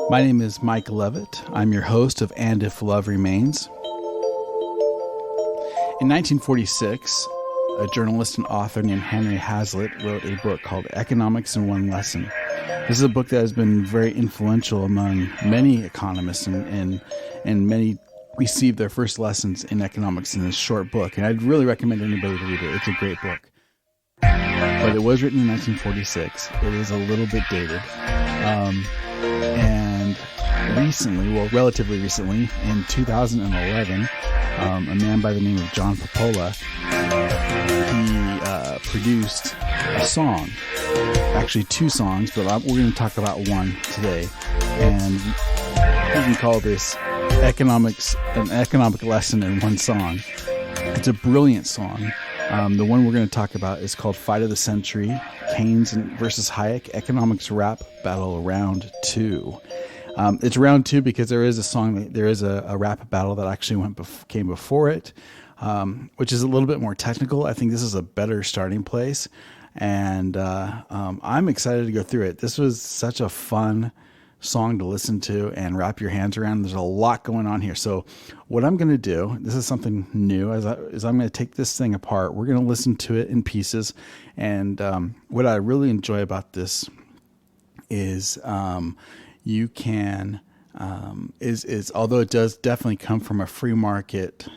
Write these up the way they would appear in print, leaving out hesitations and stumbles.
My name is Mike Levitt. I'm your host of And If Love Remains. In 1946, a journalist and author named Henry Hazlitt wrote a book called Economics in One Lesson. This is a book that has been very influential among many economists, and many received their first lessons in economics in this short book. And I'd really recommend anybody to read it. It's a great book. But it was written in 1946. It is a little bit dated. And recently, well, relatively recently, in 2011, a man by the name of John Papola, he produced a song, actually two songs, but we're going to talk about one today. And we can call this an economic lesson in one song. It's a brilliant song. The one we're going to talk about is called Fight of the Century, Keynes versus Hayek, Economics Rap Battle Round 2. It's round 2 because there is a rap battle that actually came before it, which is a little bit more technical. I think this is a better starting place, and I'm excited to go through it. This was such a fun song to listen to and wrap your hands around. There's a lot going on here. So what I'm going to do, this is something new, is I'm going to take this thing apart. We're going to listen to it in pieces. And what I really enjoy about this is you can, although it does definitely come from a free market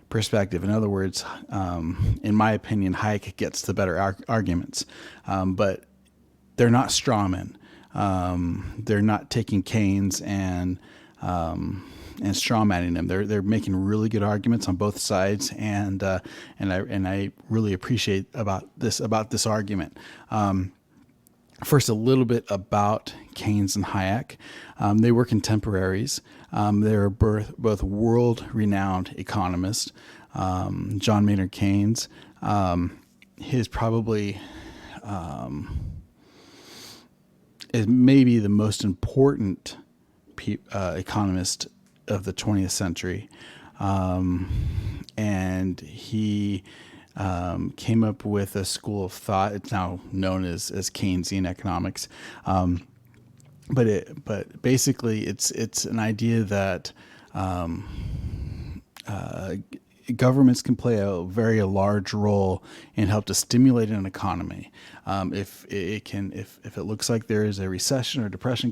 perspective. In other words, in my opinion, Hayek gets the better arguments, but they're not strawmen. They're not taking Keynes and strawmanning them. They're making really good arguments on both sides, and I really appreciate about this argument. First, a little bit about Keynes and Hayek. They were contemporaries. They were both world-renowned economists. John Maynard Keynes, his probably is maybe the most important economist of the 20th century. And he came up with a school of thought. It's now known as Keynesian economics. But basically it's an idea that governments can play a very large role in help to stimulate an economy. If it looks like there is a recession or depression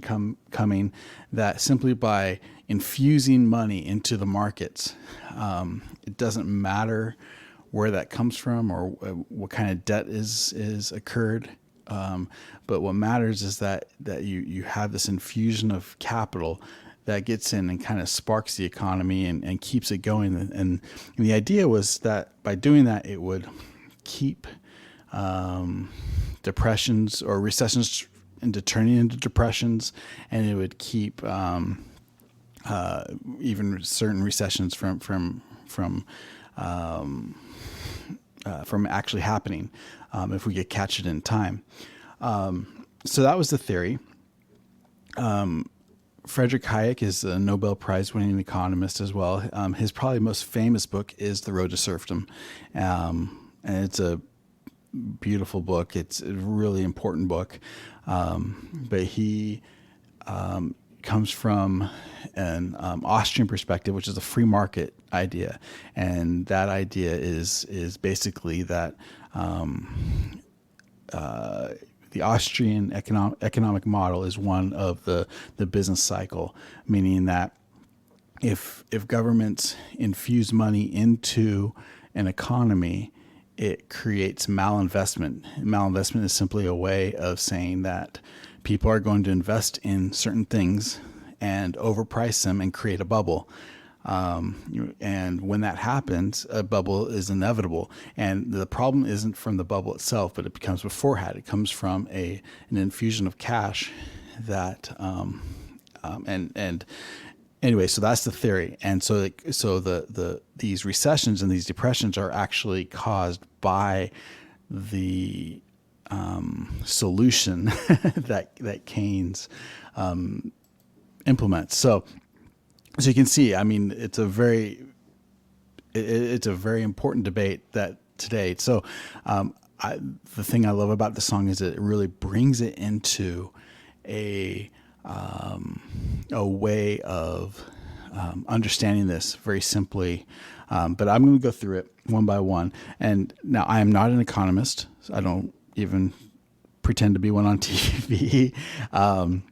coming, that simply by infusing money into the markets, it doesn't matter where that comes from or what kind of debt is occurred. But what matters is that you have this infusion of capital that gets in and kind of sparks the economy and keeps it going. And the idea was that by doing that, it would keep depressions or recessions turning into depressions, and it would keep even certain recessions from actually happening if we could catch it in time. So that was the theory. Friedrich Hayek is a Nobel Prize-winning economist as well. His probably most famous book is The Road to Serfdom, and it's a beautiful book. It's a really important book, but he comes from an Austrian perspective, which is a free market idea, and that idea is basically that the Austrian economic model is one of the business cycle, meaning that if governments infuse money into an economy, it creates malinvestment. Malinvestment is simply a way of saying that people are going to invest in certain things and overprice them and create a bubble. And when that happens, a bubble is inevitable. And the problem isn't from the bubble itself, but it becomes beforehand. It comes from an infusion of cash that, anyway, so that's the theory. And so these recessions and these depressions are actually caused by the solution that Keynes implements. So you can see, I mean, it's a very important debate that today. So the thing I love about the song is it really brings it into a way of understanding this very simply. But I'm going to go through it one by one. And now I am not an economist. So I don't even pretend to be one on TV. I'm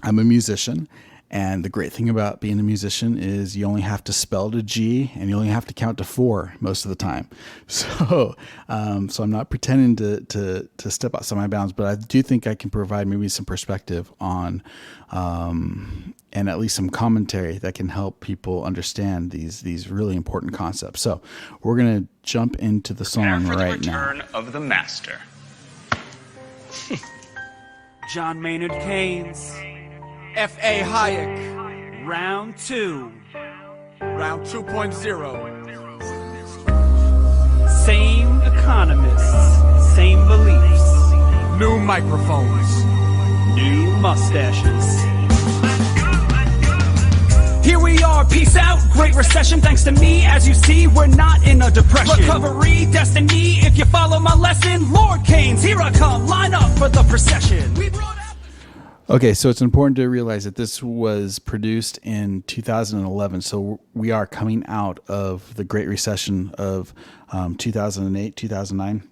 a musician. And the great thing about being a musician is you only have to spell to G and you only have to count to 4 most of the time. So I'm not pretending to step outside my bounds, but I do think I can provide maybe some perspective on and at least some commentary that can help people understand these really important concepts. So we're going to jump into the song right now. Return of the Master. John Maynard Keynes, F.A. Hayek. round 2. Round 2.0. Same economists, same beliefs, New microphones. new mustaches. Here we are, peace out, great recession. Thanks to me, as you see, we're not in a depression. Recovery, destiny, if you follow my lesson. Lord Keynes, here I come, line up for the procession. We brought out... Okay, so it's important to realize that this was produced in 2011. So we are coming out of the Great Recession of 2008, 2009.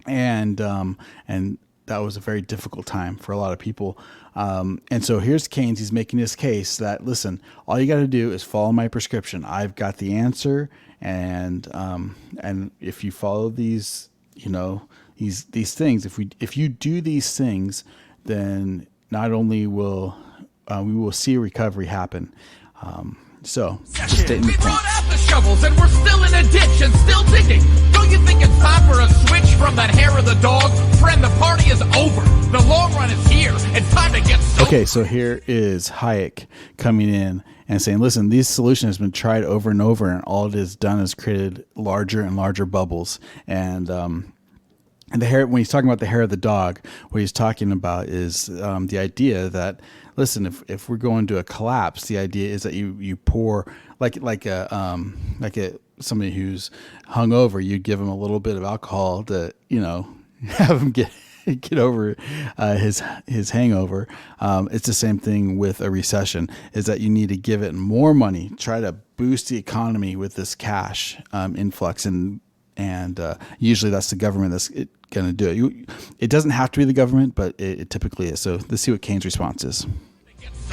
And that was a very difficult time for a lot of people. And so here's Keynes. He's making this case that, listen, all you got to do is follow my prescription. I've got the answer. And if you follow these, these things, if you do these things, then not only will we will see a recovery happen. So just stating the We point. brought out the shovels and we're still in a ditch and still digging. Don't you think it's time for a switch from that hair of the dog? Friend, the party is over. The long run is here. It's time to get sober. Okay, so here is Hayek coming in and saying, listen, this solution has been tried over and over, and all it has done is created larger and larger bubbles. And the hair, when he's talking about the hair of the dog, what he's talking about is the idea that, listen, if we're going to a collapse, the idea is that you pour like somebody who's hungover, you give him a little bit of alcohol to have him get over his hangover. It's the same thing with a recession, is that you need to give it more money, try to boost the economy with this cash influx, and usually that's the government that's going to do it. It doesn't have to be the government, but it typically is. So let's see what Keynes' response is.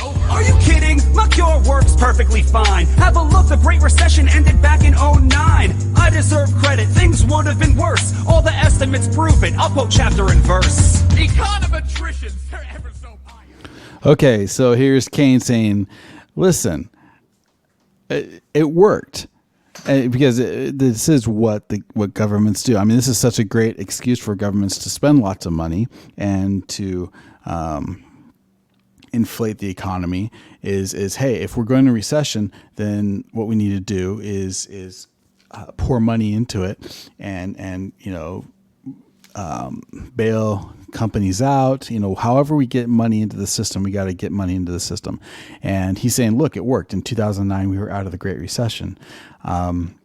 Are you kidding? My cure works perfectly fine. Have a look, the Great Recession ended back in '09. I deserve credit, things would have been worse. All the estimates prove it, I'll quote chapter and verse. Econometricians, they're ever so pious. Okay, so here's Keynes saying, listen, it worked. Because this is what governments do. I mean, this is such a great excuse for governments to spend lots of money and to inflate the economy. Is hey, if we're going to recession, then what we need to do is pour money into it and bail companies out. However we get money into the system, we got to get money into the system. And he's saying, look, it worked. In 2009, we were out of the Great Recession. And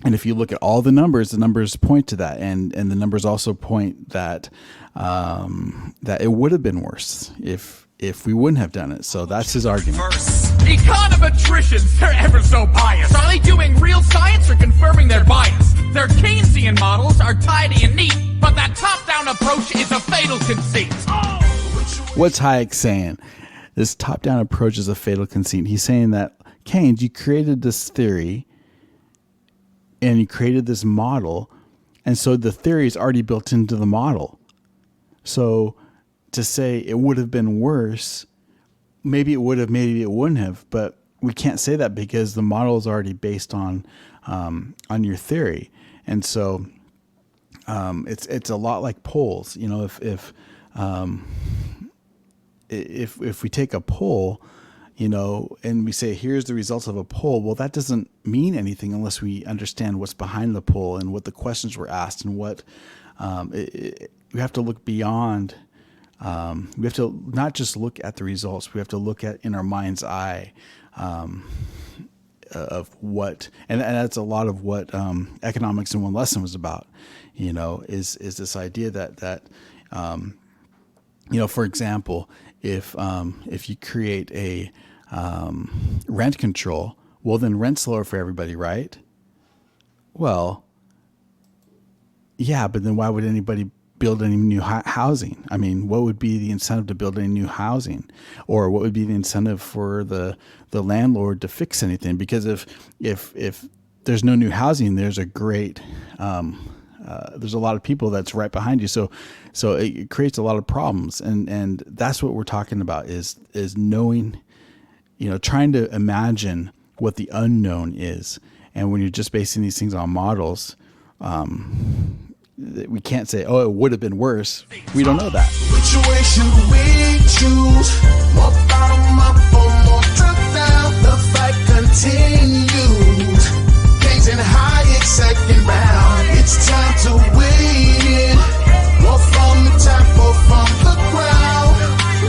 if you look at all the numbers point to that. And the numbers also point that it would have been worse if we wouldn't have done it. So that's his argument. Econometricians, they're ever so biased. Are they doing real science or confirming their bias? Their Keynesian models are tidy and neat, but that top-down approach is a fatal conceit. What's Hayek saying? This top-down approach is a fatal conceit. He's saying that, Keynes, you created this theory and you created this model, and so the theory is already built into the model. So to say it would have been worse, maybe it would have, maybe it wouldn't have, but we can't say that because the model is already based on your theory. And so it's a lot like polls. If we take a poll, and we say, here's the results of a poll, well, that doesn't mean anything unless we understand what's behind the poll and what the questions were asked and what we have to look beyond. We have to not just look at the results. We have to look at in our mind's eye of what, and that's a lot of what economics in one lesson was about. is this idea that for example, if you create a rent control, well, then rent's lower for everybody, right? Well, yeah, but then why would anybody build any new housing? I mean, what would be the incentive to build any new housing, or what would be the incentive for the landlord to fix anything? Because if there's no new housing, there's a great there's a lot of people that's right behind you, so it creates a lot of problems, and that's what we're talking about is knowing, trying to imagine what the unknown is. And when you're just basing these things on models, we can't say, oh, it would have been worse. We don't know that. Situation we choose. More bottom up or more top down. The fight continues. Keynes and Hayek second round. It's time to win. More from the top or from the ground.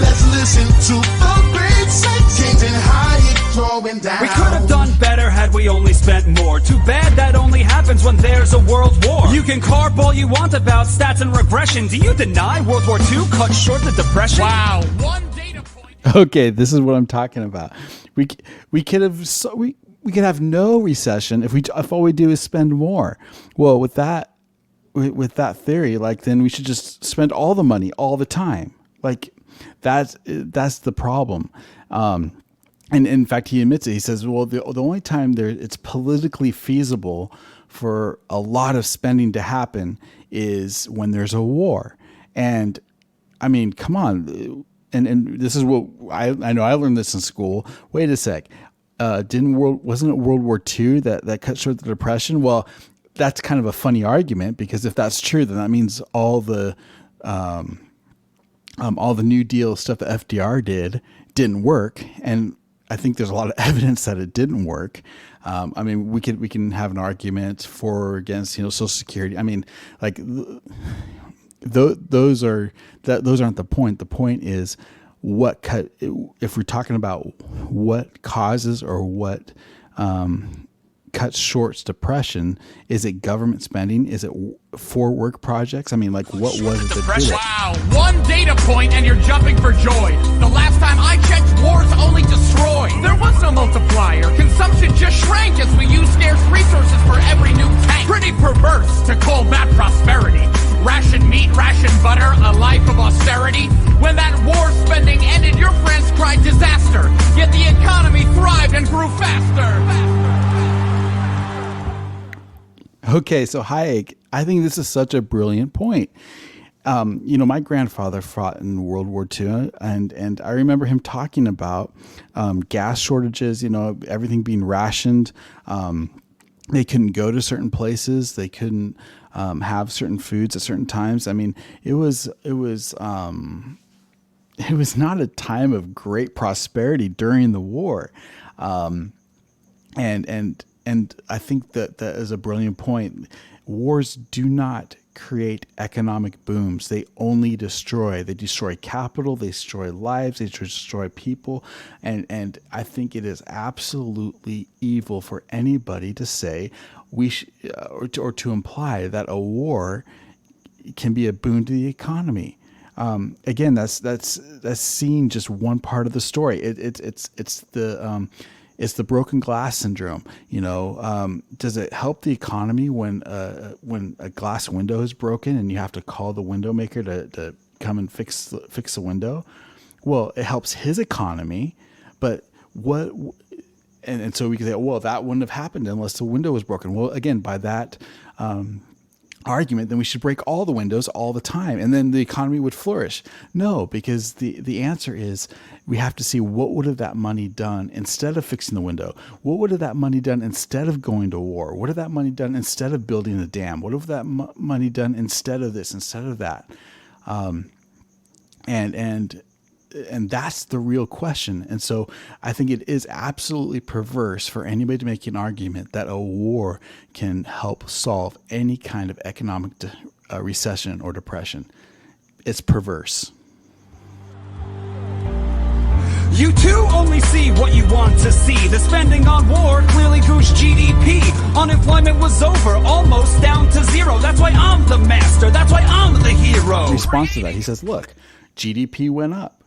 Let's listen to the great say. Keynes and Hayek throwing down. We could have done better had we only spent more. Too bad that only happens when there's a world war. You can carp all you want about stats and regression. Do you deny World War II cut short the Depression? Wow, one data point. Okay, this is what I'm talking about. We could have no recession if all we do is spend more. Well, with that theory, then we should just spend all the money all the time. That's the problem. And in fact, he admits it. He says, well, the only time it's politically feasible for a lot of spending to happen is when there's a war. And I mean, come on. And this is what I know. I learned this in school. Wait a sec. Wasn't it World War II that cut short the Depression? Well, that's kind of a funny argument, because if that's true, then that means all the New Deal stuff that FDR didn't work. And I think there's a lot of evidence that it didn't work. I mean, we can have an argument for or against, Social Security. I mean, those aren't the point. The point is if we're talking about what causes or what cuts short depression, is it government spending? Is it for work projects? I mean, what was it that did it? Wow, one data point and you're jumping for joy. The last time I checked, wars only destroy. There was no multiplier. Consumption just shrank as we used scarce resources for every new tank. Pretty perverse to call that prosperity. Ration meat, ration butter, a life of austerity. When that war spending ended, your friends cried disaster. Yet the economy thrived and grew faster. Okay, so Hayek, I think this is such a brilliant point. My grandfather fought in World War II, and I remember him talking about gas shortages, everything being rationed. They couldn't go to certain places. They couldn't have certain foods at certain times. I mean, it was not a time of great prosperity during the war. And I think that is a brilliant point. Wars do not create economic booms. They only destroy. They destroy capital. They destroy lives. They destroy people. And I think it is absolutely evil for anybody to say or to imply that a war can be a boon to the economy. Again, that's seeing just one part of the story. It's the broken glass syndrome. Does it help the economy when a glass window is broken and you have to call the window maker to come and fix the window? Well, it helps his economy, but what? And so we can say, well, that wouldn't have happened unless the window was broken. Well, again, by that argument, then we should break all the windows all the time, and then the economy would flourish. No, because the answer is we have to see what would have that money done instead of fixing the window. What would have that money done instead of going to war? What have that money done instead of building the dam? What have that money done instead of this, instead of that? And that's the real question. And so I think it is absolutely perverse for anybody to make an argument that a war can help solve any kind of economic recession or depression. It's perverse. You too only see what you want to see. The spending on war clearly goose GDP. Unemployment was over, almost down to zero. That's why I'm the master. That's why I'm the hero. In response to that, he says, look, GDP went up.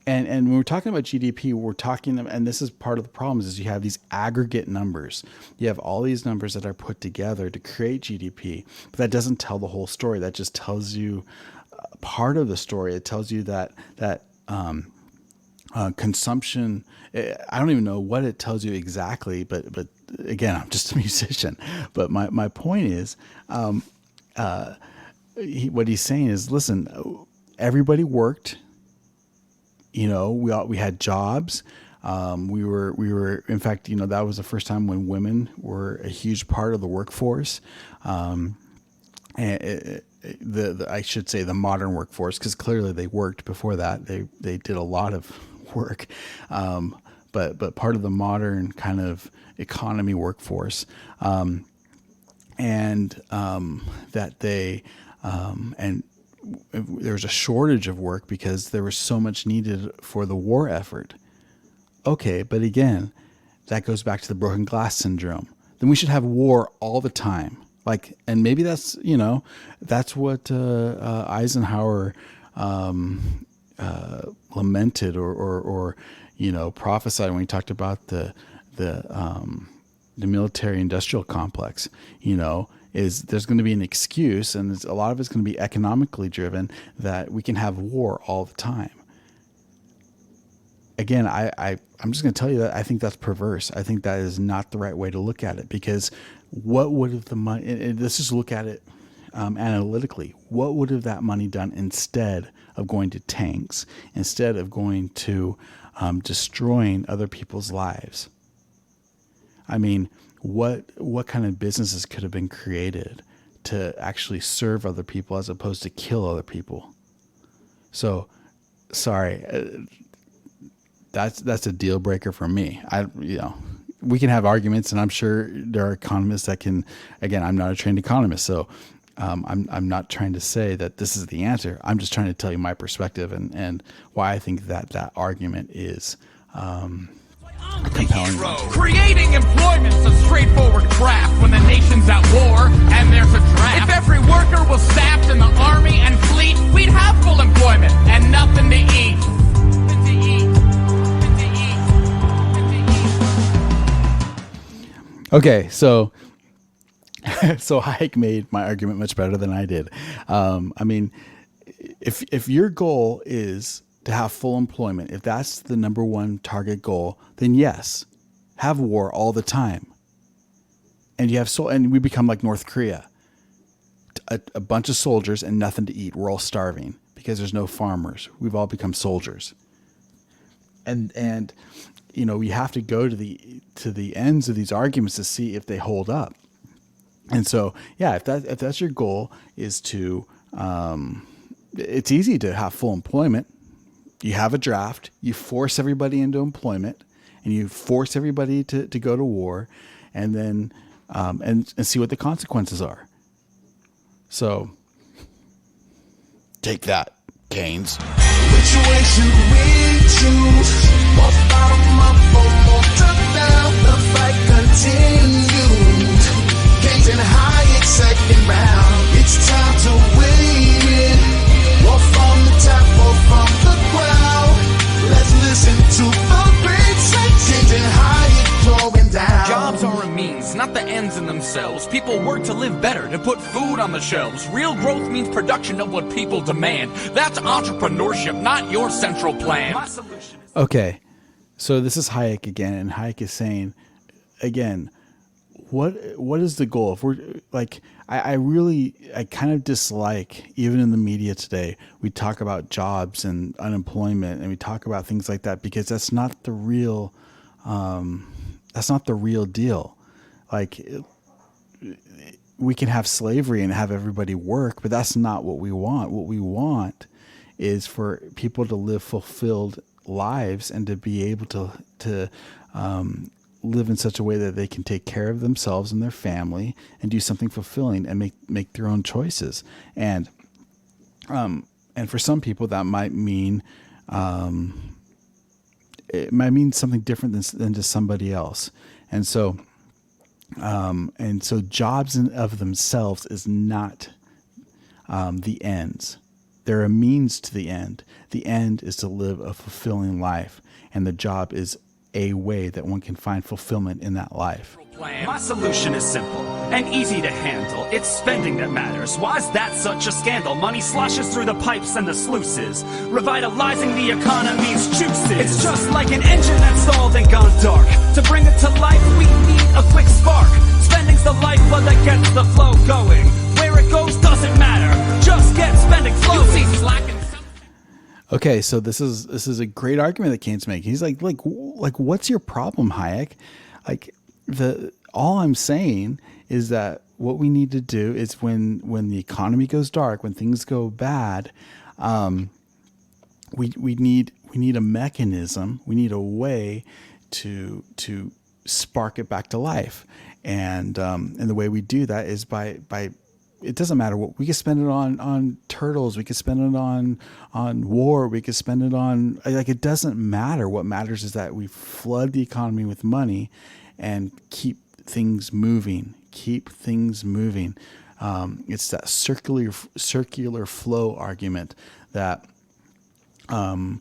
And when we're talking about GDP, we're talking, and this is part of the problem, is you have these aggregate numbers. You have all these numbers that are put together to create GDP, but that doesn't tell the whole story. That just tells you part of the story. It tells you that consumption, I don't even know what it tells you exactly, but again, I'm just a musician. But my point is, what he's saying is, listen, everybody worked. You know, we had jobs. We were, in fact, you know, that was the first time when women were a huge part of the workforce. And I should say the modern workforce, because clearly they worked before that. They did a lot of work. But part of the modern kind of economy workforce, and there's a shortage of work because there was so much needed for the war effort. Okay, but again, that goes back to the broken glass syndrome. Then we should have war all the time. Like, and maybe that's, you know, that's what Eisenhower lamented or you know, prophesied when he talked about the military industrial complex, you know, is there's going to be an excuse, and a lot of it's going to be economically driven, that we can have war all the time. Again, I'm just going to tell you that I think that's perverse. I think that is not the right way to look at it, because what would have the money, and let's just look at it analytically, what would have that money done instead of going to tanks, instead of going to destroying other people's lives? I mean, what kind of businesses could have been created to actually serve other people as opposed to kill other people? So, sorry, that's a deal breaker for me. We can have arguments, and I'm sure there are economists that can. Again, I'm not a trained economist, so I'm not trying to say that this is the answer. I'm just trying to tell you my perspective and why I think that argument is compelling. Creating employment's a straightforward craft when the nation's at war and there's a draft. If every worker was staffed in the army and fleet, we'd have full employment and nothing to eat. Okay, so Hayek made my argument much better than I did. I mean, if your goal is to have full employment, if that's the number one target goal, then yes, have war all the time. And we become like North Korea, a bunch of soldiers and nothing to eat. We're all starving because there's no farmers. We've all become soldiers. And you know, we have to go to the ends of these arguments to see if they hold up. And so, yeah, if that's your goal, is to, it's easy to have full employment. You have a draft, you force everybody into employment, and you force everybody to go to war, and then and see what the consequences are. So, take that, Keynes. Which way should we choose? More bottom up or more top down? The fight continues. Keynes and Hayek second round. It's time to win. War from the top or from the ground. Let's listen to the great Keynes and Hayek throwing down. Jobs are a means, not the ends in themselves. People work to live better, to put food on the shelves. Real growth means production of what people demand. That's entrepreneurship, not your central plan. My solution is... Okay, so this is Hayek again, and Hayek is saying, again, what is the goal? If we're like, I kind of dislike, even in the media today, we talk about jobs and unemployment, and we talk about things like that, because that's not the real deal. Like, we can have slavery and have everybody work, but that's not what we want. What we want is for people to live fulfilled lives and to be able to live in such a way that they can take care of themselves and their family and do something fulfilling and make their own choices. And for some people that might mean, it might mean something different than to somebody else. And so And so jobs in of themselves is not the ends. They're a means to the end. The end is to live a fulfilling life, and the job is a way that one can find fulfillment in that life. My solution is simple and easy to handle. It's spending that matters. Why's that such a scandal? Money sloshes through the pipes and the sluices, revitalizing the economy's juices. It's just like an engine that's stalled and gone dark. To bring it to life, we need a quick spark. Spending's the lifeblood that gets the flow going. Where it goes doesn't matter. Just get spending flowing. You see slacking. Okay, so this is a great argument that Keynes makes. He's like, what's your problem, Hayek? Like, all I'm saying is that what we need to do is when the economy goes dark, when things go bad, we need a mechanism, we need a way to spark it back to life, and the way we do that is by it doesn't matter what we can spend it on turtles, we could spend it on war, we could spend it on, like, it doesn't matter. What matters is that we flood the economy with money and keep things moving. It's that circular flow argument that as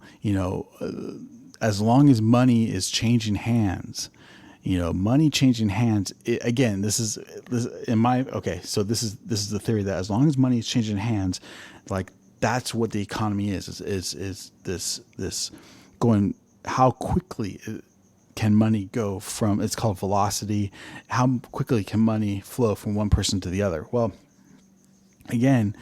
long as money is changing hands, money changing hands. This is the theory that as long as money is changing hands, like, that's what the economy is this going, how quickly can money go from, it's called velocity, how quickly can money flow from one person to the other? Well, again,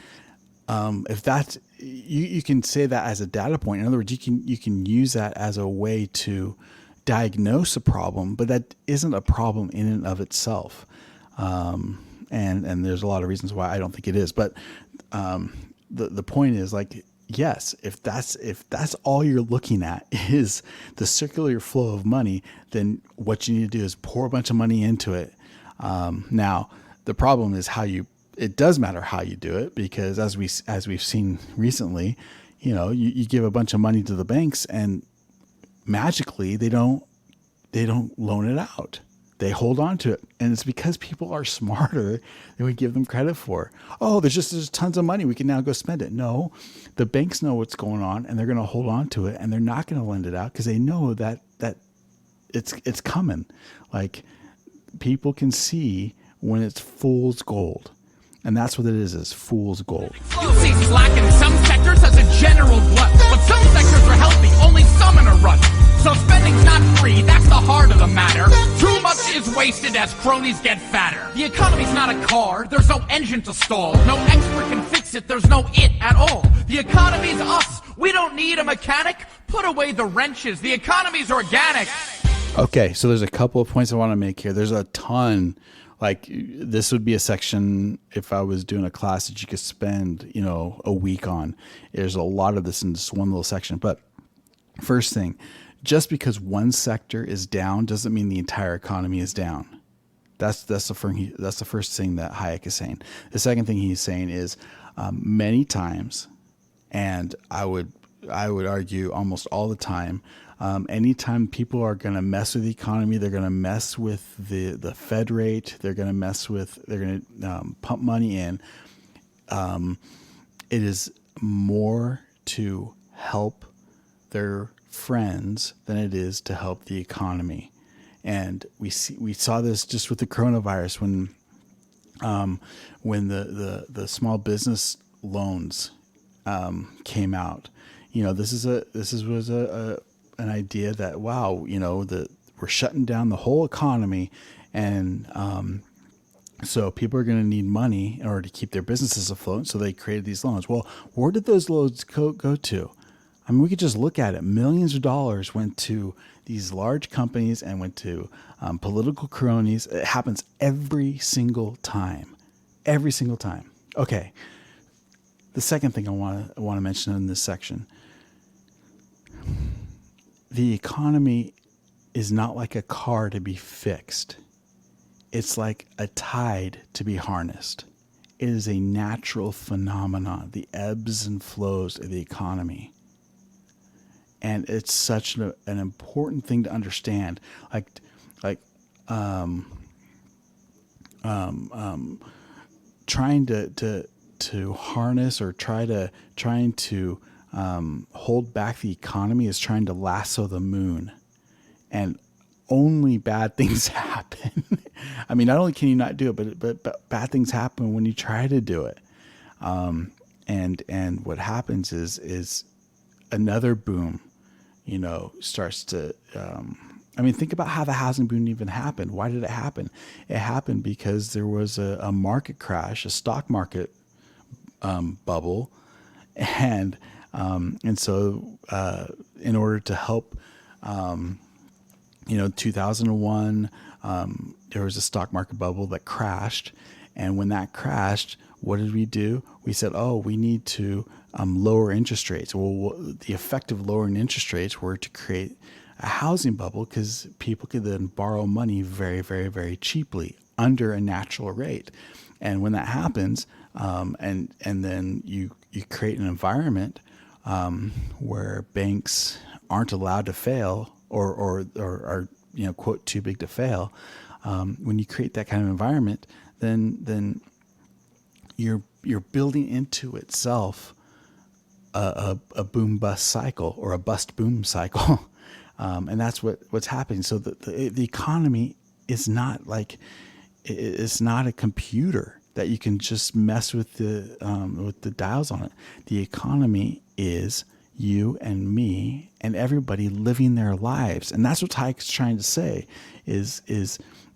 if that's, you can say that as a data point. In other words, you can use that as a way to diagnose a problem, but that isn't a problem in and of itself. And there's a lot of reasons why I don't think it is, but the point is, like, yes, if that's all you're looking at is the circular flow of money, then what you need to do is pour a bunch of money into it. Now, the problem is it does matter how you do it, because as we've seen recently, you give a bunch of money to the banks and magically they don't loan it out. They hold on to it. And it's because people are smarter than we give them credit for. Oh, there's tons of money, we can now go spend it. No, the banks know what's going on, and they're going to hold on to it, and they're not going to lend it out because they know that it's coming. Like, people can see when it's fool's gold. And that's what it is fool's gold. You see slack in some sectors as a general glut, but some sectors are healthy, only some in a rut. So spending's not free, that's the heart of the matter. Too much is wasted as cronies get fatter. The economy's not a car, there's no engine to stall. No expert can fix it, there's no it at all. The economy's us, we don't need a mechanic. Put away the wrenches, the economy's organic. Okay, so there's a couple of points I want to make here. There's a ton. Like, this would be a section, if I was doing a class, that you could spend, a week on. There's a lot of this in this one little section. But first thing, just because one sector is down doesn't mean the entire economy is down. That's the first thing that Hayek is saying. The second thing he's saying is many times, and I would argue almost all the time, anytime people are going to mess with the economy, they're going to mess with the Fed rate. They're going to pump money in. It is more to help their friends than it is to help the economy. And we saw this just with the coronavirus when the small business loans came out. This was an idea that, wow, we're shutting down the whole economy, and so people are going to need money in order to keep their businesses afloat. So they created these loans. Well, where did those loans go to? I mean, we could just look at it. Millions of dollars went to these large companies and went to political cronies. It happens every single time. Every single time. Okay. The second thing I want to mention in this section. The economy is not like a car to be fixed. It's like a tide to be harnessed. It is a natural phenomenon, the ebbs and flows of the economy. And it's such an important thing to understand. trying to harness or trying to hold back the economy is trying to lasso the moon, and only bad things happen. I mean, not only can you not do it, but bad things happen when you try to do it. And what happens is another boom, starts to, think about how the housing boom even happened. Why did it happen? It happened because there was a market crash, a stock market bubble. And so in order to help, 2001, there was a stock market bubble that crashed. And when that crashed, what did we do? We said, we need to lower interest rates. Well, the effect of lowering interest rates were to create a housing bubble because people could then borrow money very, very, very cheaply under a natural rate. And when that happens, and then you create an environment where banks aren't allowed to fail or are quote too big to fail. When you create that kind of environment, then you're building into itself a boom bust cycle or a bust boom cycle, and that's what's happening. So the economy is not like it's not a computer that you can just mess with the dials on it. The economy is you and me and everybody living their lives, and that's what Hayek's trying to say. Is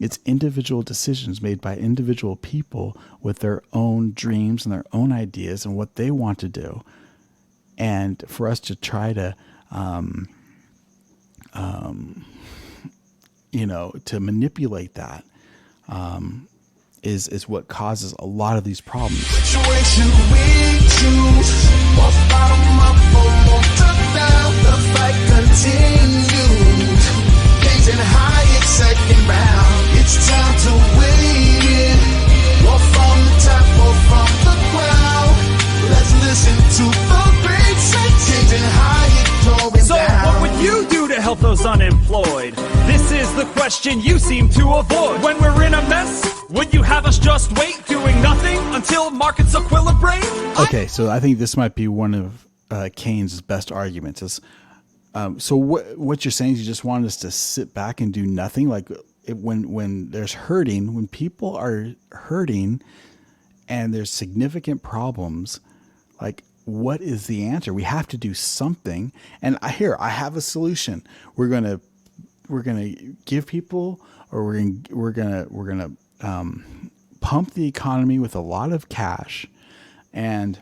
it's individual decisions made by individual people with their own dreams and their own ideas and what they want to do. And for us to try to, to manipulate that is what causes a lot of these problems. Situation we choose. More bottom up or more top down. The fight continues. Keynes and Hayek second round. It's time to win. Or from the top or from the ground. Let's listen to the great Keynes and Hayek going So down. what would you do to help those unemployed? This is the question you seem to avoid. When we're in a mess, would you have us just wait, doing nothing until markets equilibrate? Okay, so I think this might be one of Keynes' best arguments. So what you're saying is you just want us to sit back and do nothing? Like when there's hurting, when people are hurting and there's significant problems, like what is the answer? We have to do something. And I have a solution. We're gonna give people, or we're gonna pump the economy with a lot of cash, and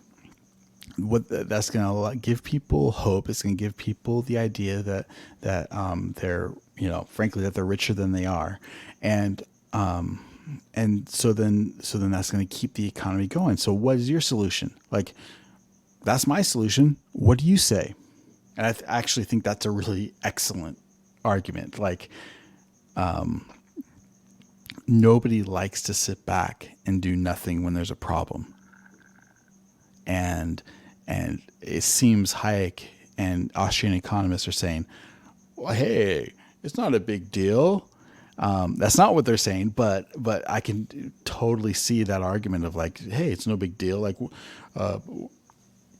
what that's going to give people hope. It's going to give people the idea that they're frankly that they're richer than they are, and so then that's going to keep the economy going. So what is your solution? Like, that's my solution. What do you say? And I actually think that's a really excellent argument. Like, nobody likes to sit back and do nothing when there's a problem. And it seems Hayek and Austrian economists are saying, well, hey, it's not a big deal. That's not what they're saying, but I can totally see that argument of like, hey, it's no big deal. Like,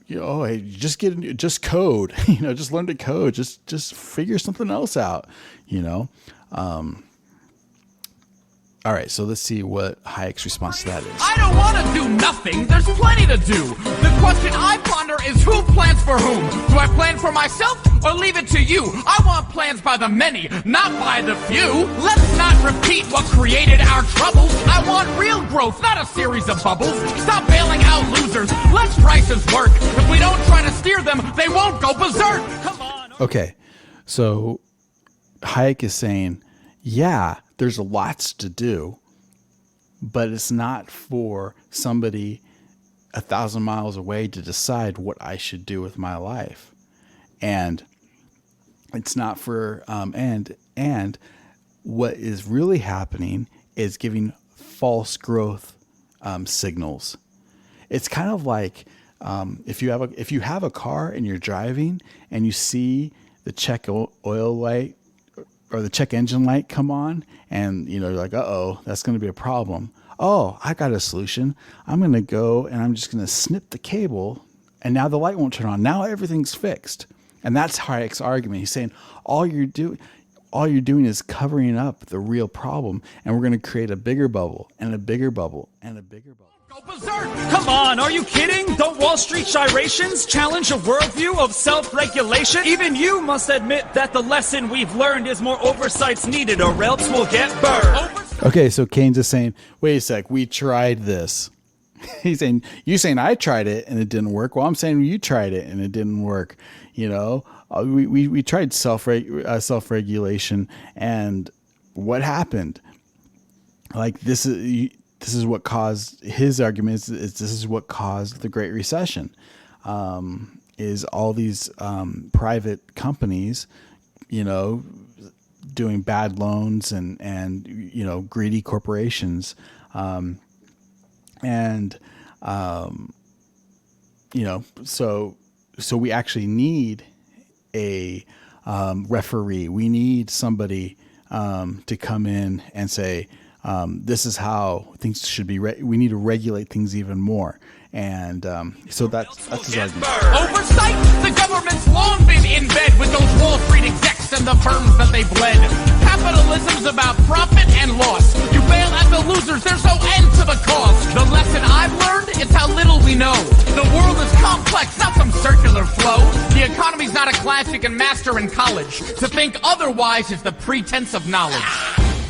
hey, just code, just learn to code, just figure something else out, All right, so let's see what Hayek's response to that is. I don't want to do nothing. There's plenty to do. The question I ponder is who plans for whom? Do I plan for myself or leave it to you? I want plans by the many, not by the few. Let's not repeat what created our troubles. I want real growth, not a series of bubbles. Stop bailing out losers. Let's prices work. If we don't try to steer them, they won't go berserk. Come on. Okay, so Hayek is saying, yeah, there's lots to do, but it's not for somebody 1,000 miles away to decide what I should do with my life. And it's not for, and what is really happening is giving false growth signals. It's kind of like if you have a car and you're driving and you see the check oil light or the check engine light come on, and you're like, uh-oh, that's going to be a problem. oh, I got a solution. I'm going to go and I'm just going to snip the cable, and now the light won't turn on. Now everything's fixed. And that's Hayek's argument. He's saying all you're doing is covering up the real problem, and we're going to create a bigger bubble and a bigger bubble and a bigger bubble. Go berserk! Come on, are you kidding? Don't Wall Street gyrations challenge a worldview of self-regulation? Even you must admit that the lesson we've learned is more oversight's needed, or else we'll get burned. Okay, so Keynes is saying, wait a sec, we tried this. He's saying, you saying I tried it and it didn't work. Well, I'm saying you tried it and it didn't work. You know, we tried self-regulation, and what happened? Like this is what caused his argument. Is this is what caused the Great Recession? Is all these private companies, you know, doing bad loans and you know, greedy corporations, you know, so we actually need a referee. We need somebody to come in and say, this is how things should be. We need to regulate things even more. And so that's his argument. Oversight? The government's long been in bed with those Wall Street execs and the firms that they bled. Capitalism's about profit and loss. You bail at the losers, there's no end to the cost. The lesson I've learned is how little we know. The world is complex, not some circular flow. The economy's not a class you can master in college. To think otherwise is the pretense of knowledge.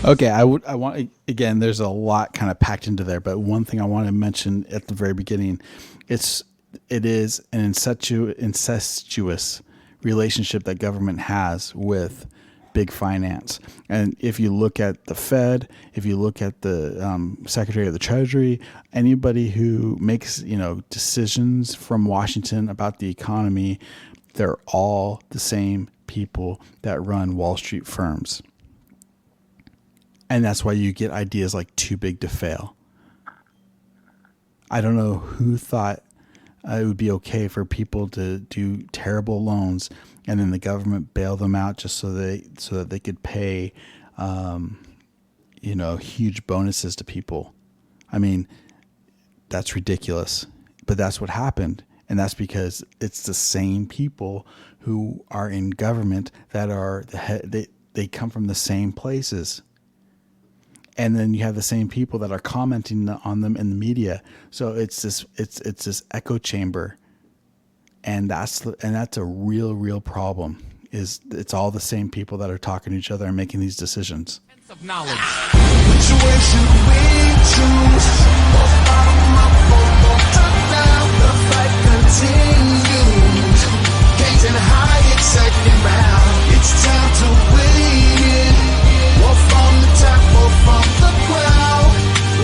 Okay, I want, again, there's a lot kind of packed into there, but one thing I want to mention at the very beginning, it is an incestuous relationship that government has with big finance. And if you look at the Fed, if you look at the Secretary of the Treasury, anybody who makes, you know, decisions from Washington about the economy, they're all the same people that run Wall Street firms. And that's why you get ideas like too big to fail. I don't know who thought it would be okay for people to do terrible loans and then the government bail them out just so that they could pay, you know, huge bonuses to people. I mean, that's ridiculous, but that's what happened. And that's because it's the same people who are in government that are they come from the same places. And then you have the same people that are commenting on them in the media. So it's this echo chamber, and that's a real problem. Is it's all the same people that are talking to each other and making these decisions. Of knowledge. Which way should we choose? Bottom up or top down? The fight continues. Keynes and Hayek second round. It's time to win. Or from the top or from the ground.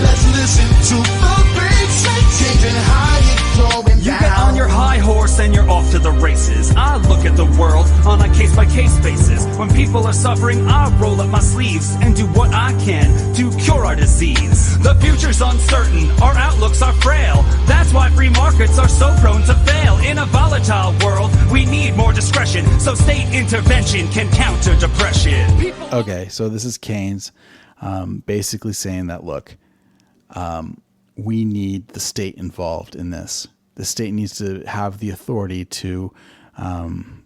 Let's listen to the great say. Keynes and Hayek going You down. get on your high horse and you're off to the races. I look at the world on a case-by-case basis. When people are suffering, I roll up my sleeves and do what I can to cure our disease. The future's uncertain, our outlooks are frail. That's why free markets are so prone to fail. In a volatile world, we need more discretion, so state intervention can counter depression. Okay, so this is Keynes basically saying that, look, we need the state involved in this. The state needs to have the authority to come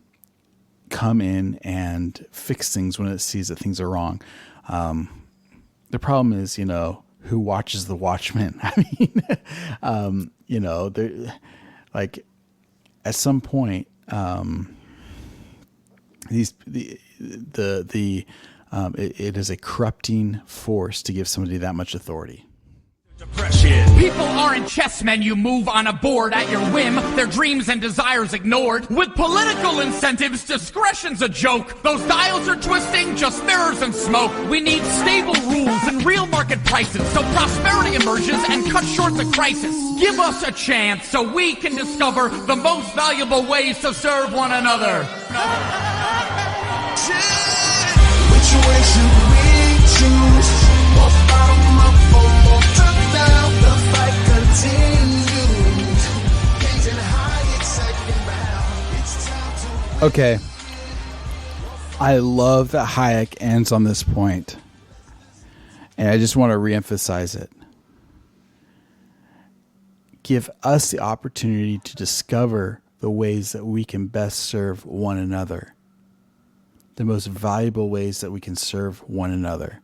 in and fix things when it sees that things are wrong. The problem is, you know, who watches the Watchmen? I mean, you know, like at some point, it is a corrupting force to give somebody that much authority. Depression. People aren't chessmen you move on a board at your whim, their dreams and desires ignored. With political incentives, discretion's a joke. Those dials are twisting, just mirrors and smoke. We need stable rules and real market prices, so prosperity emerges and cuts short the crisis. Give us a chance so we can discover the most valuable ways to serve one another. Which way should we choose? More bottom up or more top down? The fight continues. Keynes and Hayek second round. It's time to Okay. I love that Hayek ends on this point, and I just want to reemphasize it. give us the opportunity to discover the ways that we can best serve one another, the most valuable ways that we can serve one another.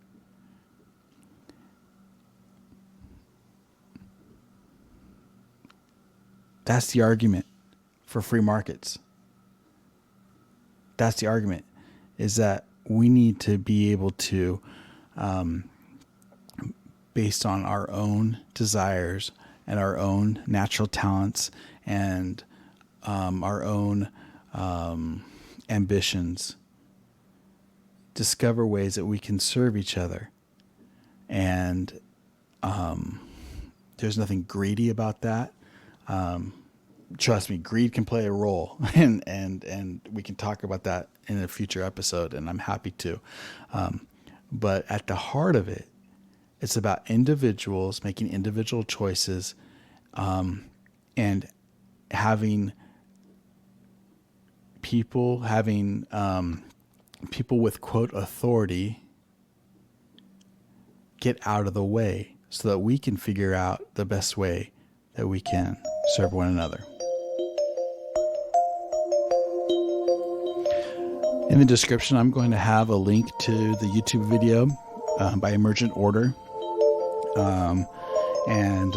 That's the argument for free markets. That's the argument, is that we need to be able to, based on our own desires and our own natural talents and our own ambitions, discover ways that we can serve each other. And there's nothing greedy about that. Trust me, greed can play a role, and we can talk about that in a future episode, and I'm happy to. But at the heart of it, it's about individuals making individual choices, and having people with, quote, authority get out of the way so that we can figure out the best way that we can serve one another. In the description, I'm going to have a link to the YouTube video by Emergent Order. And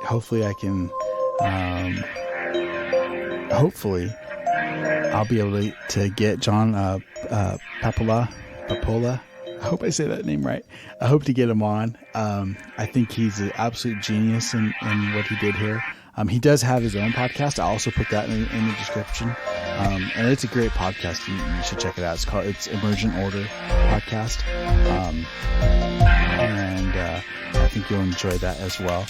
hopefully I can, hopefully I'll be able to get John Papola. I hope I say that name right. I hope to get him on. I think he's an absolute genius in what he did here. He does have his own podcast. I'll also put that in the description. And it's a great podcast. You should check it out. It's Emergent Order Podcast. And I think you'll enjoy that as well.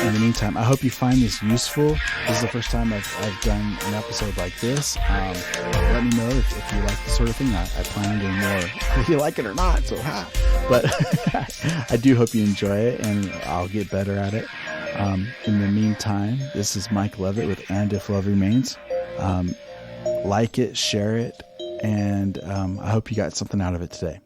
In the meantime, I hope you find this useful. This is the first time I've done an episode like this. Let me know if you like this sort of thing. I plan on doing more, whether you like it or not. So, but I do hope you enjoy it, and I'll get better at it. In the meantime, this is Mike Levitt with And If Love Remains. Like it, share it, and I hope you got something out of it today.